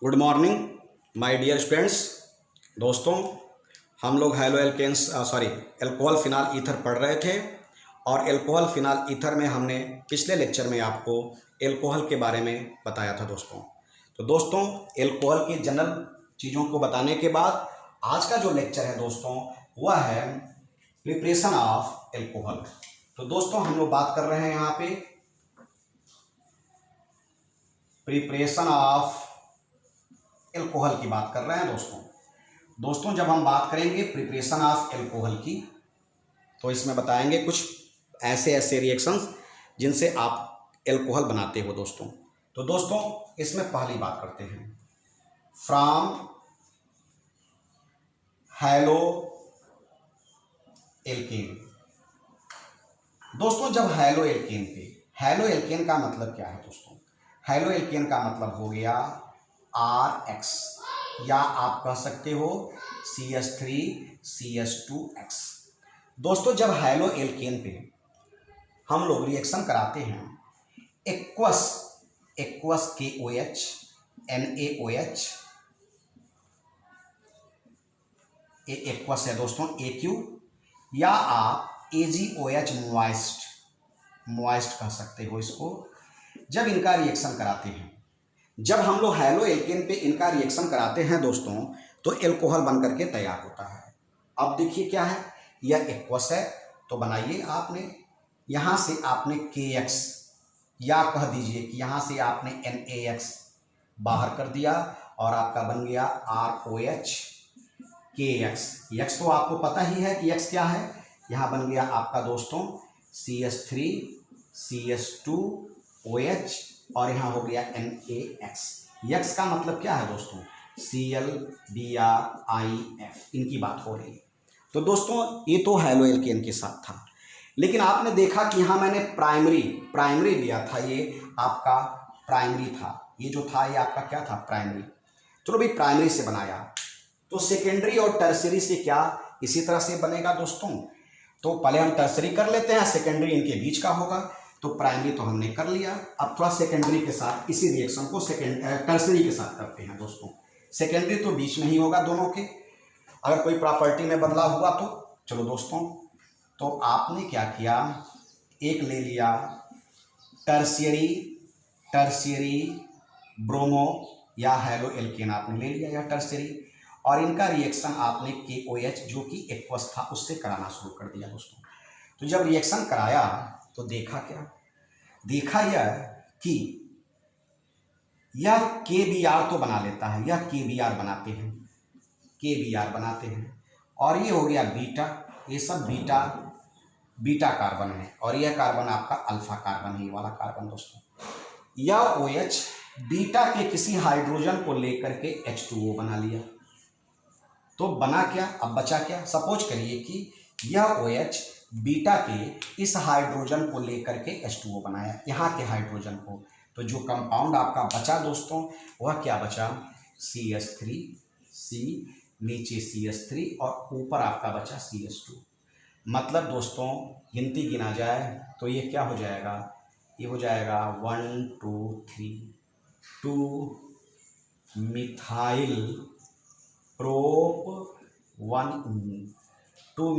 Good morning my dear students. दोस्तों, हम लोग haloalkanes alcohol phenol ether पढ़ रहे थे और एल्कोहल फिनाल ईथर में हमने पिछले लेक्चर में आपको एल्कोहल के बारे में बताया था दोस्तों। तो दोस्तों, एल्कोहल की जनरल चीज़ों को बताने के बाद आज का जो लेक्चर है दोस्तों वह है प्रिपरेशन ऑफ एल्कोहल। तो दोस्तों, हम लोग बात कर रहे हैं यहाँ पे प्रिपरेशन ऑफ एल्कोहल की बात कर रहे हैं दोस्तों। जब हम बात करेंगे प्रिपरेशन ऑफ एल्कोहल की तो इसमें बताएंगे कुछ ऐसे रिएक्शंस जिनसे आप एल्कोहल बनाते हो दोस्तों। तो दोस्तों, इसमें पहली बात करते हैं फ्रॉम हैलो एल्केन। दोस्तों, जब हैलो एल्केन पे, हैलो एल्केन का मतलब क्या है दोस्तों? हैलो एल्केन का मतलब हो गया RX, या आप कह सकते हो CH3CH2X। दोस्तों, जब हैलो एल्केन पे हम लोग रिएक्शन कराते हैं एक्वस KOH NaOH, एक्वस है दोस्तों AQ, या आप AgOH मॉइस्ट कह सकते हो इसको। जब इनका रिएक्शन कराते हैं, जब हम लोग हैलो एल्केन पे इनका रिएक्शन कराते हैं दोस्तों, तो एल्कोहल बन करके तैयार होता है। अब देखिए क्या है, यह एक्वस है तो बनाइए आपने, यहाँ से आपने KX, या कह दीजिए कि यहाँ से आपने NaX बाहर कर दिया और आपका बन गया ROH KX। X तो आपको पता ही है कि X क्या है, यहाँ बन गया आपका दोस्तों CH3CH2OH और यहाँ हो गया NaX। X का मतलब क्या है दोस्तों? ClBrIF, इनकी बात हो रही है। तो दोस्तों, ये तो हैलो एल्केन के साथ था, लेकिन आपने देखा कि यहाँ मैंने प्राइमरी लिया था, ये आपका प्राइमरी था, ये जो था ये आपका क्या था? प्राइमरी। चलो भाई, प्राइमरी से बनाया तो सेकेंडरी और टर्सरी से क्या इसी तरह से बनेगा दोस्तों? तो पहले हम टर्सरी कर लेते हैं, सेकेंडरी इनके बीच का होगा। तो प्राइमरी तो हमने कर लिया, अब थोड़ा सेकेंडरी के साथ इसी रिएक्शन को टर्सरी के साथ करते हैं दोस्तों। सेकेंडरी तो बीच में ही होगा दोनों के, अगर कोई प्रॉपर्टी में बदलाव हुआ तो। चलो दोस्तों, तो आपने क्या किया, एक ले लिया टर्शियरी ब्रोमो या हैलो एल्केन आपने ले लिया, या टर्शियरी, और इनका रिएक्शन आपने KOH जो कि एक्वस था उससे कराना शुरू कर दिया दोस्तों। तो जब रिएक्शन कराया तो देखा यह कि यह KBr तो बना लेता है, यह KBr बनाते हैं और ये हो गया बीटा, ये सब बीटा कार्बन है और यह कार्बन आपका अल्फा कार्बन है, ये वाला कार्बन दोस्तों। यह OH बीटा के किसी हाइड्रोजन को लेकर के H2O बना लिया। तो बना क्या, अब बचा क्या? सपोज करिए कि यह OH बीटा के इस हाइड्रोजन को लेकर के H2O बनाया, यहाँ के हाइड्रोजन को। तो जो कंपाउंड आपका बचा दोस्तों वह क्या बचा? CH3C, नीचे CH3 और ऊपर आपका बचा CH2। मतलब दोस्तों, गिनती गिना जाए तो ये क्या हो जाएगा? ये हो जाएगा 1 2 3 2 मिथाइल प्रोप 2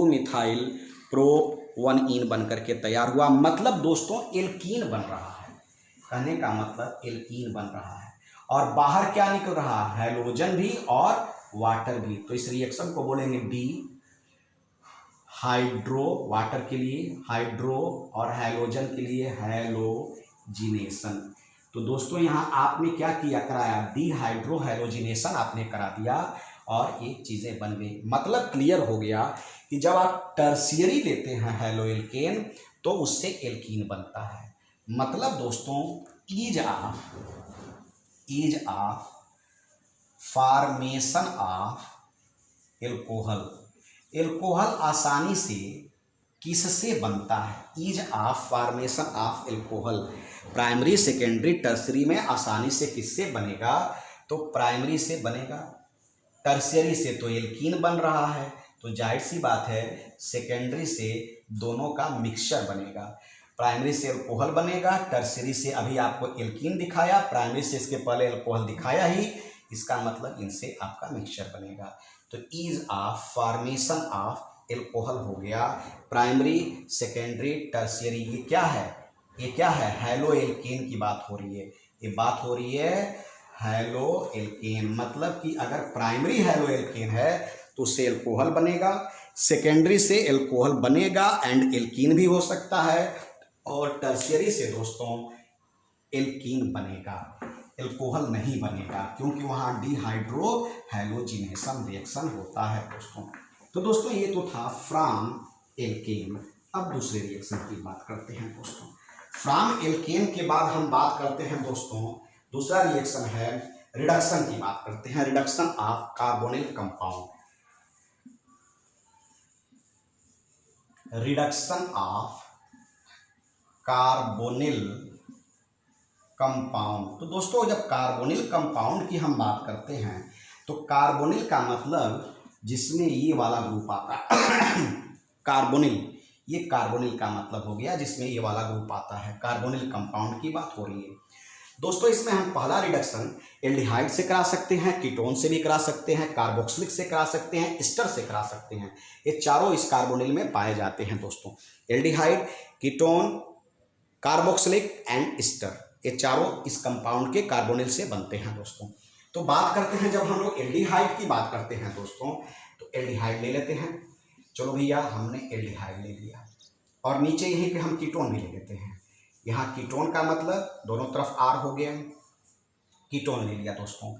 मिथाइल प्रोप 1 इन बन करके तैयार हुआ। मतलब दोस्तों एल्कीन बन रहा है, कहने का मतलब एल्कीन बन रहा है। और बाहर क्या निकल रहा है? हैलोजन भी और वाटर भी। तो इस रिएक्शन को बोलेंगे डी हाइड्रो, वाटर के लिए हाइड्रो और हैलोजन के लिए हैलोजिनेशन। तो दोस्तों, यहाँ आपने क्या किया, कराया डिहाइड्रो हैलोजिनेशन आपने करा दिया और ये चीज़ें बन गई। मतलब क्लियर हो गया कि जब आप टर्शियरी लेते हैं हैलो एल्केन तो उससे एल्कीन बनता है। मतलब दोस्तों, ease of formation of alcohol आसानी से किससे बनता है? Ease of formation of alcohol primary secondary tertiary में आसानी से किससे बनेगा? तो प्राइमरी से बनेगा। टर्शियरी से तो एल्कीन बन रहा है, तो जाहिर सी बात है सेकेंडरी से दोनों का मिक्सचर बनेगा। प्राइमरी से अल्कोहल बनेगा, टर्शियरी से अभी आपको एल्कीन दिखाया, प्राइमरी से इसके पहले अल्कोहल दिखाया ही, इसका मतलब इनसे आपका मिक्सचर बनेगा। तो is of formation of alcohol हो गया प्राइमरी, सेकेंडरी, टर्शियरी। ये क्या है? ये क्या है? हैलो एल्केन की बात हो रही है। ये बात हो रही है हैलो एल्केन, मतलब कि अगर प्राइमरी हैलो एल्केन है तो उससे एल्कोहल बनेगा, सेकेंडरी से एल्कोहल बनेगा एंड एल्कीन भी हो सकता है, और टर्शियरी से दोस्तों एल्कीन बनेगा, एल्कोहल नहीं बनेगा, क्योंकि वहाँ डिहाइड्रो हैलोजिनेशन रिएक्शन होता है दोस्तों। तो दोस्तों ये तो था फ्रॉम एल्केन। अब दूसरे रिएक्शन की बात करते हैं दोस्तों। फ्रॉम एल्केन के बाद हम बात करते हैं दोस्तों, दूसरा रिएक्शन है रिडक्शन की बात करते हैं, reduction of carbonyl compound. Reduction of carbonyl compound. तो दोस्तों जब कार्बोनिल कंपाउंड की हम बात करते हैं तो कार्बोनिल का मतलब जिसमें ये वाला ग्रुप आता है कार्बोनिल, ये कार्बोनिल का मतलब हो गया जिसमें ये वाला ग्रुप आता है, कार्बोनिल कंपाउंड की बात हो रही है दोस्तों। इसमें हम पहला रिडक्शन एल्डिहाइड से करा सकते हैं, कीटोन से भी करा सकते हैं, कार्बोक्सिलिक से करा सकते हैं, एस्टर से करा सकते हैं। ये चारों इस कार्बोनिल में पाए जाते हैं दोस्तों, aldehyde, ketone, carboxylic and ester, ये चारों इस कंपाउंड के कार्बोनिल से बनते हैं दोस्तों। तो बात करते हैं, जब हम लोग एल्डिहाइड की बात करते हैं दोस्तों, तो एल्डिहाइड ले लेते हैं। चलो भैया हमने एल्डिहाइड ले लिया, और नीचे यहीं पे हम कीटोन भी ले लेते हैं। यहाँ कीटोन का मतलब दोनों तरफ R हो गया, कीटोन ले लिया दोस्तों।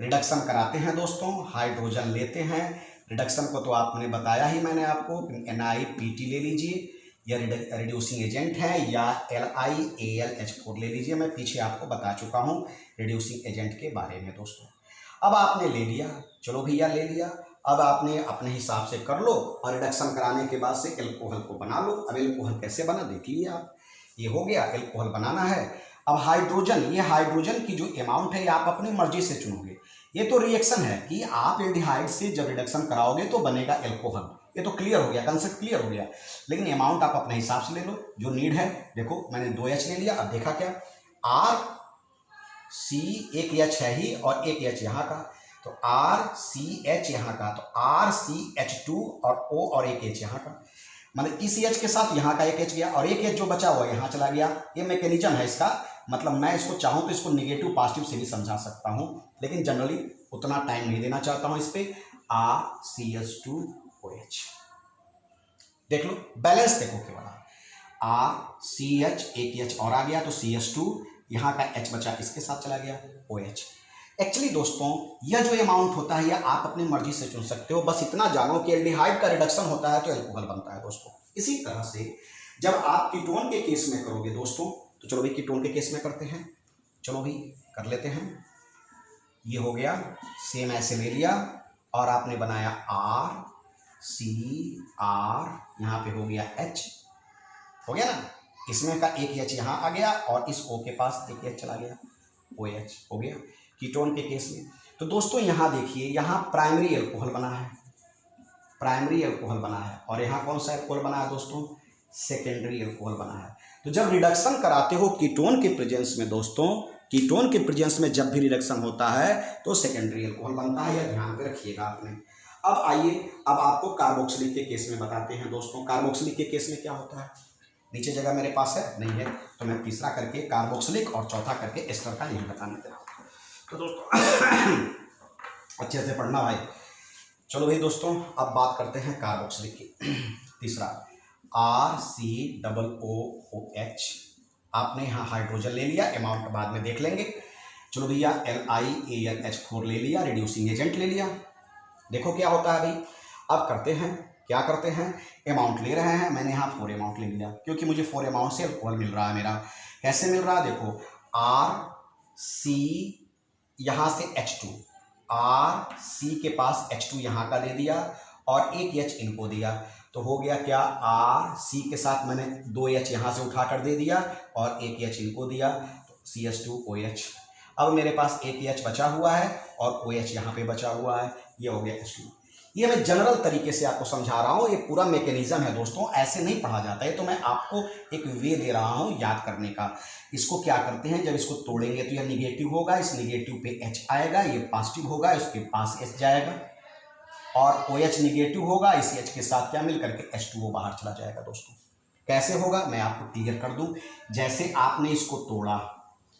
रिडक्शन कराते हैं दोस्तों, हाइड्रोजन लेते हैं। रिडक्शन को तो आपने बताया ही मैंने आपको, NiPt ले लीजिए, यह रिड्यूसिंग एजेंट है, या LiAlH4 ले लीजिए, मैं पीछे आपको बता चुका हूँ रिड्यूसिंग एजेंट के बारे में दोस्तों। अब आपने ले लिया, चलो भैया ले लिया, अब आपने अपने हिसाब से कर लो, और रिडक्शन कराने के बाद से एल्कोहल को बना लो। अब एल्कोहल कैसे बना देख लीजिए आप, ये हो गया, एल्कोहल बनाना है। अब हाइड्रोजन, ये हाइड्रोजन की जो अमाउंट है ये आप अपनी मर्जी से चुनोगे। ये तो रिएक्शन है कि आप एल्डिहाइड से जब रिडक्शन कराओगे तो बनेगा एल्कोहल, ये तो क्लियर हो गया, कंसेप्ट क्लियर हो गया। लेकिन अमाउंट आप अपने हिसाब से ले लो जो नीड है। देखो मैंने 2H ले लिया, अब देखा क्या RC, एक H है ही और एक H यहाँ का, तो RCH यहाँ का, तो RCH2 और O और एक H यहाँ का, मतलब इस H के साथ यहाँ का एक H गया और एक H जो बचा हुआ यहाँ चला गया। ये मैकेनिज्म है इसका, मतलब मैं इसको चाहूँ तो इसको निगेटिव पॉजिटिव से भी समझा सकता हूँ, लेकिन जनरली उतना टाइम नहीं देना चाहता हूँ इस पर। RCH2OH देख लो, बैलेंस देखो केवल RCH, एक H और आ गया तो CH2, यहाँ का H बचा इसके साथ चला गया OH। एक्चुअली दोस्तों यह जो अमाउंट होता है यह आप अपनी मर्जी से चुन सकते हो, बस इतना जानो कि एल्डिहाइड का रिडक्शन होता है तो एल्कोहल बनता है दोस्तों। इसी तरह से जब आप कीटोन के केस में करोगे दोस्तों, तो चलो भाई कीटोन के केस में करते हैं, चलो भाई कर लेते हैं। ये हो गया, सेम ऐसे ले लिया और आपने बनाया RCR, यहाँ पे हो गया H, हो गया ना, इसमें का एक H यहाँ आ गया और इस O के पास एक H चला गया, OH हो गया कीटोन के केस में। तो दोस्तों यहाँ देखिए, यहाँ प्राइमरी अल्कोहल बना है, प्राइमरी अल्कोहल बना है, और यहाँ कौन सा अल्कोहल बना है दोस्तों, सेकेंडरी अल्कोहल बना है। तो जब रिडक्शन कराते हो कीटोन के प्रेजेंस में दोस्तों, कीटोन के प्रेजेंस में जब भी रिडक्शन होता है तो सेकेंडरी अल्कोहल बनता है, यह ध्यान में रखिएगा आपने। अब आइए, अब आपको कार्बोक्सिलिक के केस में बताते हैं दोस्तों। कार्बोक्सिलिक के केस में क्या होता है, नीचे जगह मेरे पास है नहीं है, तो मैं तीसरा करके कार्बोक्सिलिक और चौथा करके एस्टर का यही बताने दे रहा हूँ। तो दोस्तों अच्छे से पढ़ना भाई। चलो भाई दोस्तों अब बात करते हैं कार्बोक्सिलिक की। तीसरा RCOOH, आपने यहाँ हाइड्रोजन ले लिया, अमाउंट बाद में देख लेंगे। चलो भैया LiAlH4 ले लिया, रिड्यूसिंग एजेंट ले लिया। देखो क्या होता है भाई, अब करते हैं, क्या करते हैं, अमाउंट ले रहे हैं। मैंने यहाँ 4 अमाउंट ले लिया क्योंकि मुझे 4 अमाउंट से अल्कोहल मिल रहा है मेरा। कैसे मिल रहा है देखो, RC यहाँ से H2, RC के पास H2 यहाँ का दे दिया और एक H इनको दिया, तो हो गया क्या, RC के साथ मैंने 2H यहाँ से उठा कर दे दिया और एक H इनको दिया, तो CH2OH। अब मेरे पास एक H बचा हुआ है और OH यहाँ पे बचा हुआ है, ये हो गया H2। ये मैं जनरल तरीके से आपको समझा रहा हूँ, ये पूरा मैकेनिज्म है दोस्तों, ऐसे नहीं पढ़ा जाता है। तो मैं आपको एक वे दे रहा हूँ याद करने का। इसको क्या करते हैं, जब इसको तोड़ेंगे तो यह निगेटिव होगा, इस निगेटिव पे H आएगा, ये पॉजिटिव होगा, इसके पास H जाएगा, और OH निगेटिव होगा, इस H के साथ क्या मिल करके H2O बाहर चला जाएगा दोस्तों। कैसे होगा मैं आपको क्लियर कर दूं। जैसे आपने इसको तोड़ा,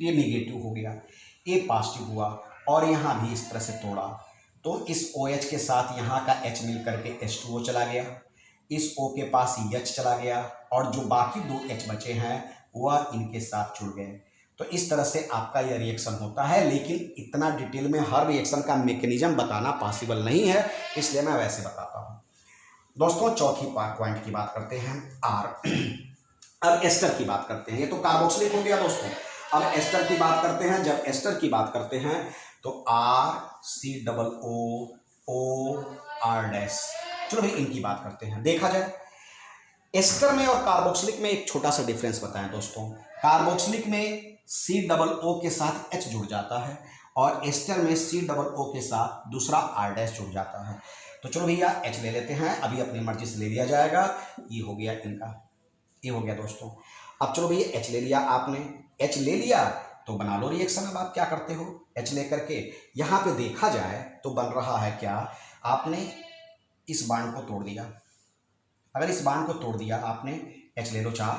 ये निगेटिव हो गया, ये पॉजिटिव हुआ, और यहाँ भी इस तरह से तोड़ा, तो इस OH के साथ यहाँ का H मिल करके H2O चला गया, इस O के पास H चला गया, और जो बाकी दो H बचे हैं वह इनके साथ जुड़ गए। तो इस तरह से आपका यह रिएक्शन होता है, लेकिन इतना डिटेल में हर रिएक्शन का मैकेनिज्म बताना पॉसिबल नहीं है, इसलिए मैं वैसे बताता हूँ दोस्तों। चौथी पॉइंट की बात करते हैं, R। अब एस्टर की बात करते हैं, ये तो कार्बोक्सिलिक हो गया दोस्तों। अब एस्टर की बात करते हैं, जब एस्टर की बात करते हैं तो RCOOR'। चलो भाई इनकी बात करते हैं। देखा जाए एस्टर में और कार्बोक्सिलिक में एक छोटा सा डिफरेंस बताएं दोस्तों। कार्बोक्सिलिक में COO के साथ H जुड़ जाता है, और एस्टर में COO के साथ दूसरा R' जुड़ जाता है। तो चलो भैया H ले लेते हैं, अभी अपनी मर्जी से ले लिया जाएगा। ये हो गया इनका, ये हो गया दोस्तों। अब चलो भैया H ले लिया आपने, H ले लिया तो बना लो रिएक्शन। अब आप क्या करते हो, H ले करके यहाँ पे देखा जाए तो बन रहा है क्या, आपने इस बांड को तोड़ दिया। अगर इस बांड को तोड़ दिया आपने, H ले लो 4,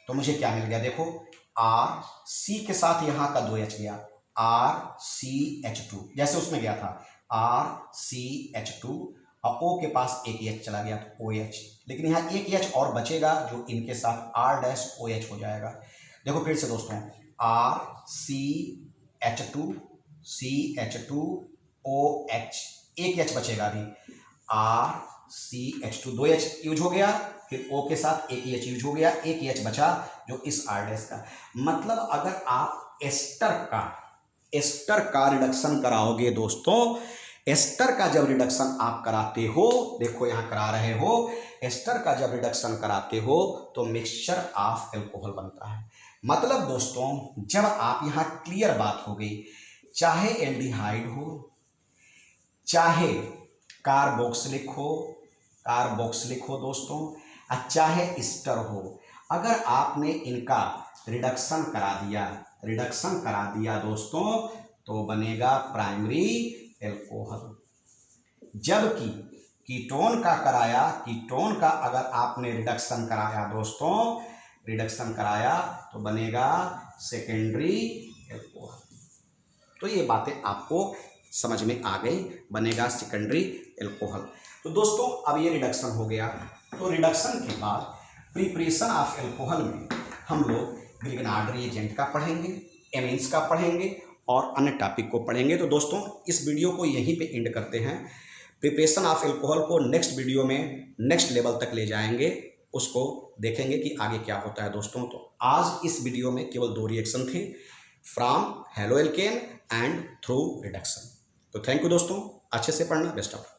तो मुझे क्या मिल गया देखो, RC के साथ यहाँ का 2H गया, RCH2, जैसे उसमें गया था RCH2, और O के पास एक H चला गया तो OH, लेकिन यहाँ एक H और बचेगा जो इनके साथ R'OH हो जाएगा। देखो फिर से दोस्तों, RCH2 CH2OH, एक H बचेगा अभी, RCH2, 2H यूज हो गया, फिर O के साथ एक H यूज हो गया, एक H बचा जो इस R' का। मतलब अगर आप एस्टर का रिडक्शन कराओगे दोस्तों, एस्टर का जब रिडक्शन आप कराते हो, देखो यहाँ करा रहे हो, एस्टर का जब रिडक्शन कराते हो तो मिक्सचर ऑफ एल्कोहल बनता है। मतलब दोस्तों जब आप यहाँ क्लियर बात हो गई, चाहे एल्डिहाइड हो, चाहे कार्बोक्सिलिक हो दोस्तों, चाहे एस्टर हो, अगर आपने इनका रिडक्शन करा दिया दोस्तों तो बनेगा प्राइमरी एल्कोहल। जबकि कीटोन का अगर आपने रिडक्शन कराया तो बनेगा सेकेंडरी एल्कोहल। तो ये बातें आपको समझ में आ गई, बनेगा सेकेंडरी एल्कोहल। तो दोस्तों अब ये रिडक्शन हो गया, तो रिडक्शन के बाद प्रिपरेशन ऑफ एल्कोहल में हम लोग ग्रिग्नार्ड रिएजेंट का पढ़ेंगे, एमीन्स का पढ़ेंगे और अन्य टॉपिक को पढ़ेंगे। तो दोस्तों इस वीडियो को यहीं पे एंड करते हैं। प्रिपरेशन ऑफ एल्कोहल को नेक्स्ट वीडियो में नेक्स्ट लेवल तक ले जाएंगे, उसको देखेंगे कि आगे क्या होता है दोस्तों। तो आज इस वीडियो में केवल 2 रिएक्शन थे, from haloalkane and through reduction. तो थैंक यू दोस्तों, अच्छे से पढ़ना, बेस्ट ऑफ।